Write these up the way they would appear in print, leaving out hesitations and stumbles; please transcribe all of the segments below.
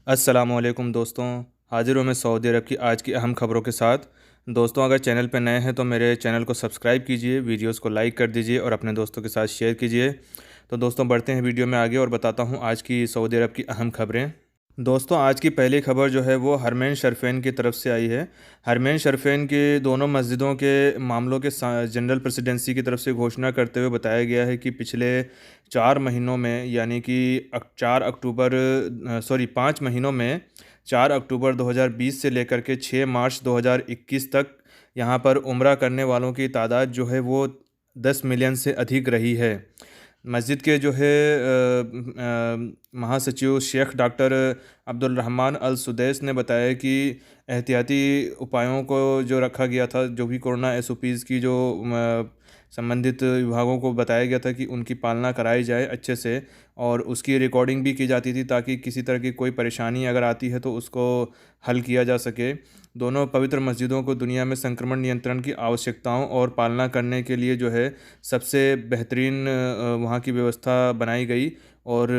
अस्सलामुअलैकुम दोस्तों। हाजिर हूँ मैं सऊदी अरब की आज की अहम खबरों के साथ। दोस्तों, अगर चैनल पर नए हैं तो मेरे चैनल को सब्सक्राइब कीजिए, वीडियोस को लाइक कर दीजिए और अपने दोस्तों के साथ शेयर कीजिए। तो दोस्तों, बढ़ते हैं वीडियो में आगे और बताता हूँ आज की सऊदी अरब की अहम खबरें। दोस्तों, आज की पहली खबर जो है वो हरमैन शरीफैन की तरफ से आई है। हरमैन शरीफैन के दोनों मस्जिदों के मामलों के जनरल प्रेसिडेंसी की तरफ से घोषणा करते हुए बताया गया है कि पिछले 4 महीनों में, यानी कि 5 महीनों में 4 अक्टूबर 2020 से लेकर के 6 मार्च 2021 तक यहाँ पर उम्रा करने वालों की तादाद जो है वो 10 मिलियन से अधिक रही है। मस्जिद के जो है महासचिव शेख डॉक्टर अब्दुल रहमान अल सुदैस ने बताया कि एहतियाती उपायों को जो रखा गया था, जो भी कोरोना एसओपीज़ की जो संबंधित विभागों को बताया गया था कि उनकी पालना कराई जाए अच्छे से, और उसकी रिकॉर्डिंग भी की जाती थी ताकि किसी तरह की कोई परेशानी अगर आती है तो उसको हल किया जा सके। दोनों पवित्र मस्जिदों को दुनिया में संक्रमण नियंत्रण की आवश्यकताओं और पालना करने के लिए जो है सबसे बेहतरीन वहाँ की व्यवस्था बनाई गई, और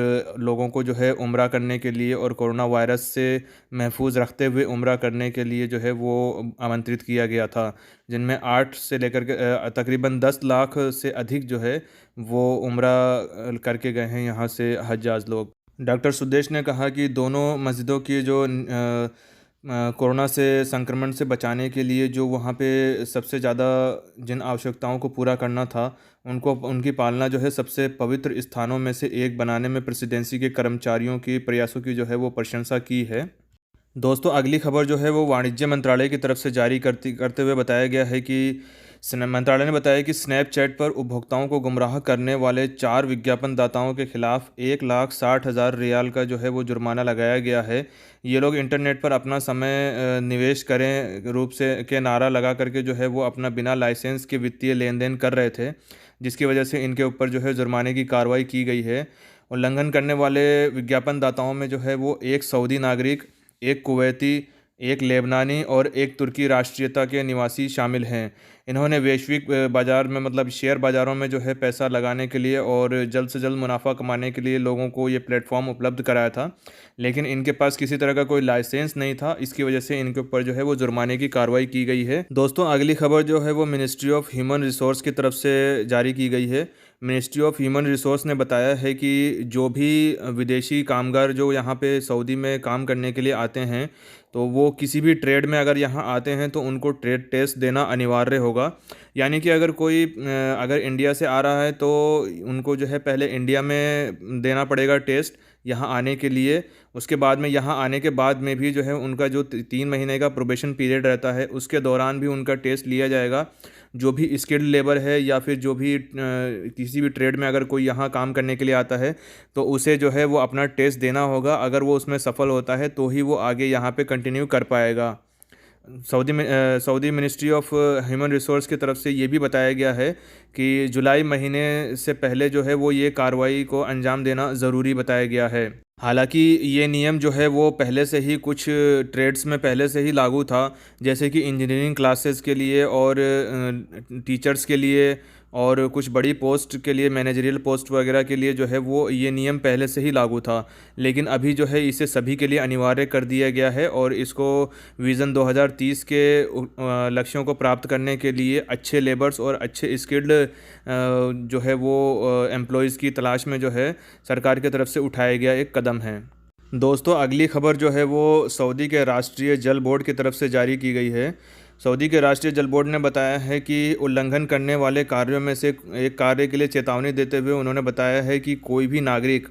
लोगों को जो है उम्रा करने के लिए और कोरोना वायरस से महफूज रखते हुए उम्रा करने के लिए जो है वो आमंत्रित किया गया था, जिनमें 8 से लेकर के तकरीबन 10 लाख से अधिक जो है वो उम्रा करके गए हैं यहाँ से हज्जाज लोग। डॉक्टर सुदेश ने कहा कि दोनों मस्जिदों की जो कोरोना से संक्रमण से बचाने के लिए जो वहाँ पे सबसे ज़्यादा जिन आवश्यकताओं को पूरा करना था, उनको उनकी पालना जो है सबसे पवित्र स्थानों में से एक बनाने में प्रेसिडेंसी के कर्मचारियों की प्रयासों की जो है वो प्रशंसा की है। दोस्तों, अगली खबर जो है वो वाणिज्य मंत्रालय की तरफ से जारी करते हुए बताया गया है कि मंत्रालय ने बताया कि स्नैपचैट पर उपभोक्ताओं को गुमराह करने वाले 4 विज्ञापन दाताओं के खिलाफ 1,60,000 रियाल का जो है वो जुर्माना लगाया गया है। ये लोग इंटरनेट पर अपना समय निवेश करें रूप से के नारा लगा करके जो है वो अपना बिना लाइसेंस के वित्तीय लेन देन कर रहे थे, जिसकी वजह से इनके ऊपर जो है जुर्माने की कार्रवाई की गई है। उल्लंघन करने वाले विज्ञापन दाताओं में जो है वो एक सऊदी नागरिक, एक कुवैती, एक लेबनानी और एक तुर्की राष्ट्रीयता के निवासी शामिल हैं। इन्होंने वैश्विक बाज़ार में, मतलब शेयर बाज़ारों में जो है पैसा लगाने के लिए और जल्द से जल्द मुनाफा कमाने के लिए लोगों को ये प्लेटफॉर्म उपलब्ध कराया था, लेकिन इनके पास किसी तरह का कोई लाइसेंस नहीं था। इसकी वजह से इनके ऊपर जो है वो जुर्माने की कार्रवाई की गई है। दोस्तों, अगली खबर जो है वो मिनिस्ट्री ऑफ ह्यूमन रिसोर्स की तरफ से जारी की गई है। मिनिस्ट्री ऑफ ह्यूमन रिसोर्स ने बताया है कि जो भी विदेशी कामगार जो यहाँ पे सऊदी में काम करने के लिए आते हैं, तो वो किसी भी ट्रेड में अगर यहाँ आते हैं तो उनको ट्रेड टेस्ट देना अनिवार्य होगा। यानी कि अगर कोई अगर इंडिया से आ रहा है तो उनको जो है पहले इंडिया में देना पड़ेगा टेस्ट यहाँ आने के लिए। उसके बाद में यहाँ आने के बाद में भी जो है उनका जो 3 महीने का प्रोबेशन पीरियड रहता है, उसके दौरान भी उनका टेस्ट लिया जाएगा। जो भी स्किल्ड लेबर है या फिर जो भी किसी भी ट्रेड में अगर कोई यहाँ काम करने के लिए आता है तो उसे जो है वो अपना टेस्ट देना होगा। अगर वो उसमें सफल होता है तो ही वो आगे यहाँ पे कंटिन्यू कर पाएगा। Saudi ministry of human resource की तरफ से ये भी बताया गया है कि जुलाई महीने से पहले जो है वो ये कार्रवाई को अंजाम देना ज़रूरी बताया गया है। हालांकि ये नियम जो है वो पहले से ही कुछ ट्रेड्स में पहले से ही लागू था, जैसे कि इंजीनियरिंग क्लासेस के लिए और टीचर्स के लिए और कुछ बड़ी पोस्ट के लिए, मैनेजरियल पोस्ट वगैरह के लिए जो है वो ये नियम पहले से ही लागू था। लेकिन अभी जो है इसे सभी के लिए अनिवार्य कर दिया गया है, और इसको विज़न 2030 के लक्ष्यों को प्राप्त करने के लिए अच्छे लेबर्स और अच्छे स्किल्ड जो है वो एम्प्लॉयज़ की तलाश में जो है सरकार की तरफ से उठाया गया एक कदम है। दोस्तों, अगली खबर जो है वो सऊदी के राष्ट्रीय जल बोर्ड की तरफ से जारी की गई है। सऊदी के राष्ट्रीय जल बोर्ड ने बताया है कि उल्लंघन करने वाले कार्यों में से एक कार्य के लिए चेतावनी देते हुए उन्होंने बताया है कि कोई भी नागरिक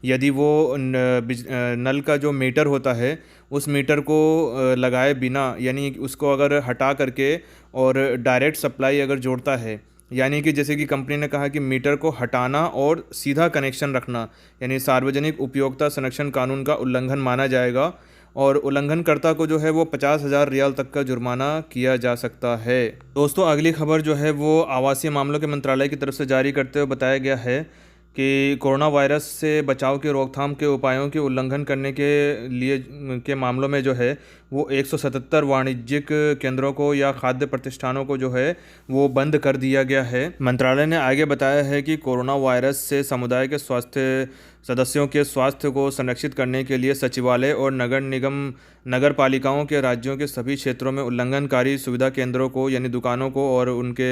यदि वो नल का जो मीटर होता है उस मीटर को लगाए बिना, यानी उसको अगर हटा करके और डायरेक्ट सप्लाई अगर जोड़ता है, यानी कि जैसे कि कंपनी ने कहा कि मीटर को हटाना और सीधा कनेक्शन रखना, यानी सार्वजनिक उपयोगिता संरक्षण कानून का उल्लंघन माना जाएगा, और उल्लंघनकर्ता को जो है वो 50,000 रियाल तक का जुर्माना किया जा सकता है। दोस्तों, अगली खबर जो है वो आवासीय मामलों के मंत्रालय की तरफ से जारी करते हुए बताया गया है कि कोरोना वायरस से बचाव के रोकथाम के उपायों के उल्लंघन करने के लिए के मामलों में जो है वो 177 वाणिज्यिक केंद्रों को या खाद्य प्रतिष्ठानों को जो है वो बंद कर दिया गया है। मंत्रालय ने आगे बताया है कि कोरोना वायरस से समुदाय के स्वास्थ्य सदस्यों के स्वास्थ्य को संरक्षित करने के लिए सचिवालय और नगर निगम नगर पालिकाओं के राज्यों के सभी क्षेत्रों में उल्लंघनकारी सुविधा केंद्रों को यानी दुकानों को और उनके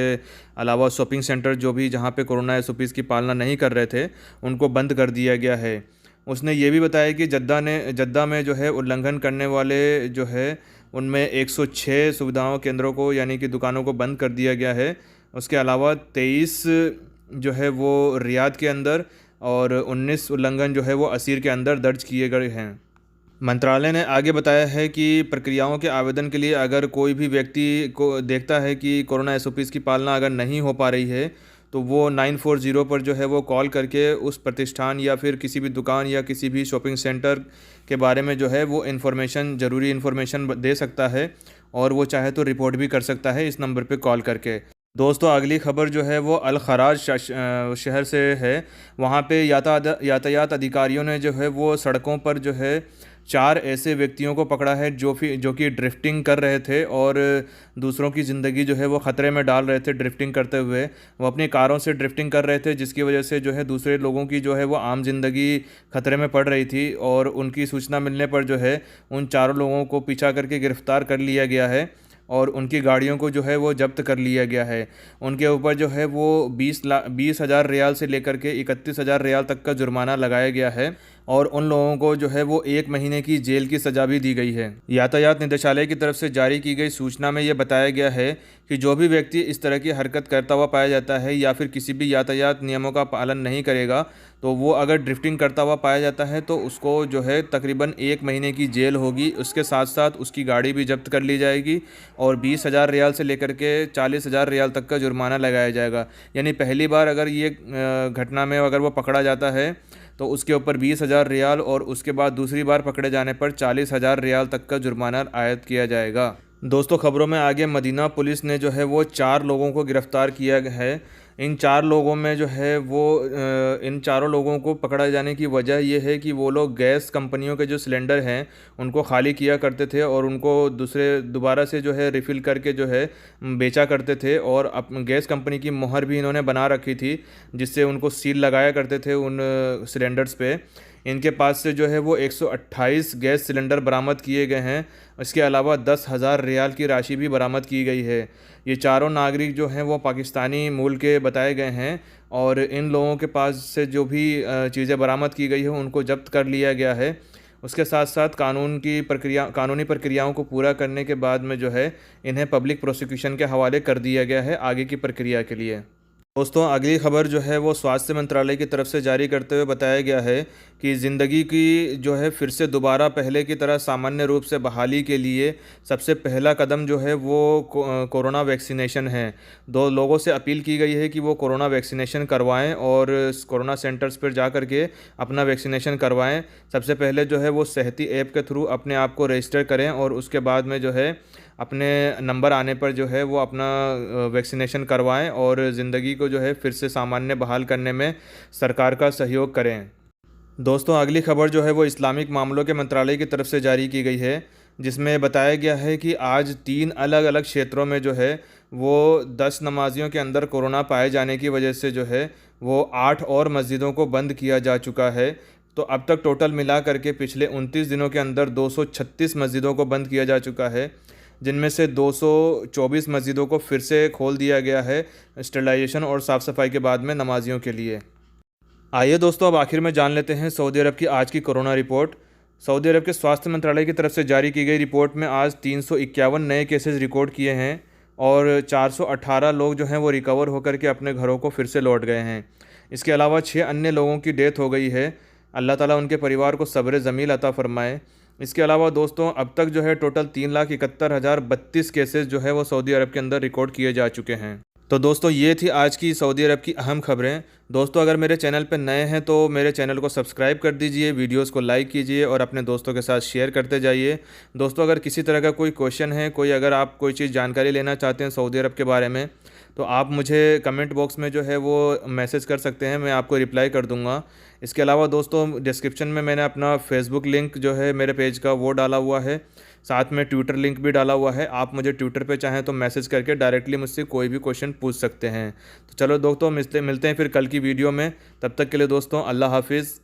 अलावा शॉपिंग सेंटर जो भी जहां पे कोरोना एसओपीज़ की पालना नहीं कर रहे थे उनको बंद कर दिया गया है। उसने ये भी बताया कि जद्दा में जो है उल्लंघन करने वाले जो है उनमें 106 सुविधाओं केंद्रों को यानी कि दुकानों को बंद कर दिया गया है। उसके अलावा 23 जो है वो रियाद के अंदर और 19 उल्लंघन जो है वो असीर के अंदर दर्ज किए गए हैं। मंत्रालय ने आगे बताया है कि प्रक्रियाओं के आवेदन के लिए अगर कोई भी व्यक्ति को देखता है कि कोरोना एसओपीज़ की पालना अगर नहीं हो पा रही है तो वो 940 पर जो है वो कॉल करके उस प्रतिष्ठान या फिर किसी भी दुकान या किसी भी शॉपिंग सेंटर के बारे में जो है वो ज़रूरी इन्फॉर्मेशन दे सकता है और वो चाहे तो रिपोर्ट भी कर सकता है इस नंबर पे कॉल करके। दोस्तों अगली खबर जो है वो अल खराज शहर से है। वहाँ पे यातायात अधिकारियों ने जो है वो सड़कों पर जो है 4 ऐसे व्यक्तियों को पकड़ा है जो कि ड्रिफ्टिंग कर रहे थे और दूसरों की ज़िंदगी जो है वो ख़तरे में डाल रहे थे। ड्रिफ्टिंग करते हुए वो अपनी कारों से ड्रिफ्टिंग कर रहे थे जिसकी वजह से जो है दूसरे लोगों की जो है वो आम जिंदगी ख़तरे में पड़ रही थी और उनकी सूचना मिलने पर जो है उन चारों लोगों को पीछा करके गिरफ़्तार कर लिया गया है और उनकी गाड़ियों को जो है वो जब्त कर लिया गया है। उनके ऊपर जो है वो 20,000 रियाल से लेकर के 31,000 रियाल तक का जुर्माना लगाया गया है और उन लोगों को जो है वो 1 महीने की जेल की सज़ा भी दी गई है। यातायात निदेशालय की तरफ से जारी की गई सूचना में ये बताया गया है कि जो भी व्यक्ति इस तरह की हरकत करता हुआ पाया जाता है या फिर किसी भी यातायात नियमों का पालन नहीं करेगा तो वो अगर ड्रिफ्टिंग करता हुआ पाया जाता है तो उसको जो है तकरीबन 1 महीने की जेल होगी। उसके साथ साथ उसकी गाड़ी भी जब्त कर ली जाएगी और 20,000 रियाल से लेकर के 40,000 रियाल तक का जुर्माना लगाया जाएगा। यानी पहली बार अगर ये घटना में अगर वो पकड़ा जाता है तो उसके ऊपर 20,000 रियाल और उसके बाद दूसरी बार पकड़े जाने पर 40,000 रियाल तक का जुर्माना आयद किया जाएगा। दोस्तों खबरों में आगे मदीना पुलिस ने जो है वो 4 लोगों को गिरफ़्तार किया है। इन 4 लोगों में जो है वो इन चारों लोगों को पकड़ा जाने की वजह यह है कि वो लोग गैस कंपनियों के जो सिलेंडर हैं उनको खाली किया करते थे और उनको दोबारा से जो है रिफ़िल करके जो है बेचा करते थे और गैस कंपनी की मोहर भी इन्होंने बना रखी थी जिससे उनको सील लगाया करते थे उन सिलेंडर्स पे। इनके पास से जो है वो 128 गैस सिलेंडर बरामद किए गए हैं। इसके अलावा 10,000 रियाल की राशि भी बरामद की गई है। ये चारों नागरिक जो हैं वो पाकिस्तानी मूल के बताए गए हैं और इन लोगों के पास से जो भी चीज़ें बरामद की गई है उनको जब्त कर लिया गया है। उसके साथ साथ कानूनी प्रक्रियाओं को पूरा करने के बाद में जो है इन्हें पब्लिक प्रोसिक्यूशन के हवाले कर दिया गया है आगे की प्रक्रिया के लिए। दोस्तों अगली खबर जो है वो स्वास्थ्य मंत्रालय की तरफ से जारी करते हुए बताया गया है कि ज़िंदगी की जो है फिर से दोबारा पहले की तरह सामान्य रूप से बहाली के लिए सबसे पहला कदम जो है वो कोरोना वैक्सीनेशन है। 2 लोगों से अपील की गई है कि वो कोरोना वैक्सीनेशन करवाएं और कोरोना सेंटर्स पर जा कर के अपना वैक्सीनेशन करवाएं। सबसे पहले जो है वो सेहती ऐप के थ्रू अपने आप को रजिस्टर करें और उसके बाद में जो है अपने नंबर आने पर जो है वो अपना वैक्सीनेशन करवाएं और ज़िंदगी को जो है फिर से सामान्य बहाल करने में सरकार का सहयोग करें। दोस्तों अगली खबर जो है वो इस्लामिक मामलों के मंत्रालय की तरफ से जारी की गई है जिसमें बताया गया है कि आज 3 अलग अलग क्षेत्रों में जो है वो 10 नमाजियों के अंदर कोरोना पाए जाने की वजह से जो है वो 8 और मस्जिदों को बंद किया जा चुका है। तो अब तक टोटल मिला करके पिछले 29 दिनों के अंदर 236 मस्जिदों को बंद किया जा चुका है जिनमें से 224 मस्जिदों को फिर से खोल दिया गया है स्टरलाइजेशन और साफ़ सफाई के बाद में नमाजियों के लिए। आइए दोस्तों अब आखिर में जान लेते हैं सऊदी अरब की आज की कोरोना रिपोर्ट। सऊदी अरब के स्वास्थ्य मंत्रालय की तरफ से जारी की गई रिपोर्ट में आज 351 नए केसेस रिकॉर्ड किए हैं और 418 लोग जो हैं वो रिकवर होकर के अपने घरों को फिर से लौट गए हैं। इसके अलावा 6 अन्य लोगों की डेथ हो गई है। अल्लाह ताला उनके परिवार को सब्र जमील अता फ़रमाए। इसके अलावा दोस्तों अब तक जो है टोटल 3,71,032 केसेस जो है वो सऊदी अरब के अंदर रिकॉर्ड किए जा चुके हैं। तो दोस्तों ये थी आज की सऊदी अरब की अहम खबरें। दोस्तों अगर मेरे चैनल पर नए हैं तो मेरे चैनल को सब्सक्राइब कर दीजिए, वीडियोस को लाइक कीजिए और अपने दोस्तों के साथ शेयर करते जाइए। दोस्तों अगर किसी तरह का कोई क्वेश्चन है, अगर आप कोई चीज़ जानकारी लेना चाहते हैं सऊदी अरब के बारे में तो आप मुझे कमेंट बॉक्स में जो है वो मैसेज कर सकते हैं, मैं आपको रिप्लाई कर दूंगा। इसके अलावा दोस्तों डिस्क्रिप्शन में मैंने अपना फेसबुक लिंक जो है मेरे पेज का वो डाला हुआ है, साथ में ट्विटर लिंक भी डाला हुआ है। आप मुझे ट्विटर पे चाहें तो मैसेज करके डायरेक्टली मुझसे कोई भी क्वेश्चन पूछ सकते हैं। तो चलो दोस्तों मिलते हैं फिर कल की वीडियो में। तब तक के लिए दोस्तों अल्लाह हाफिज़।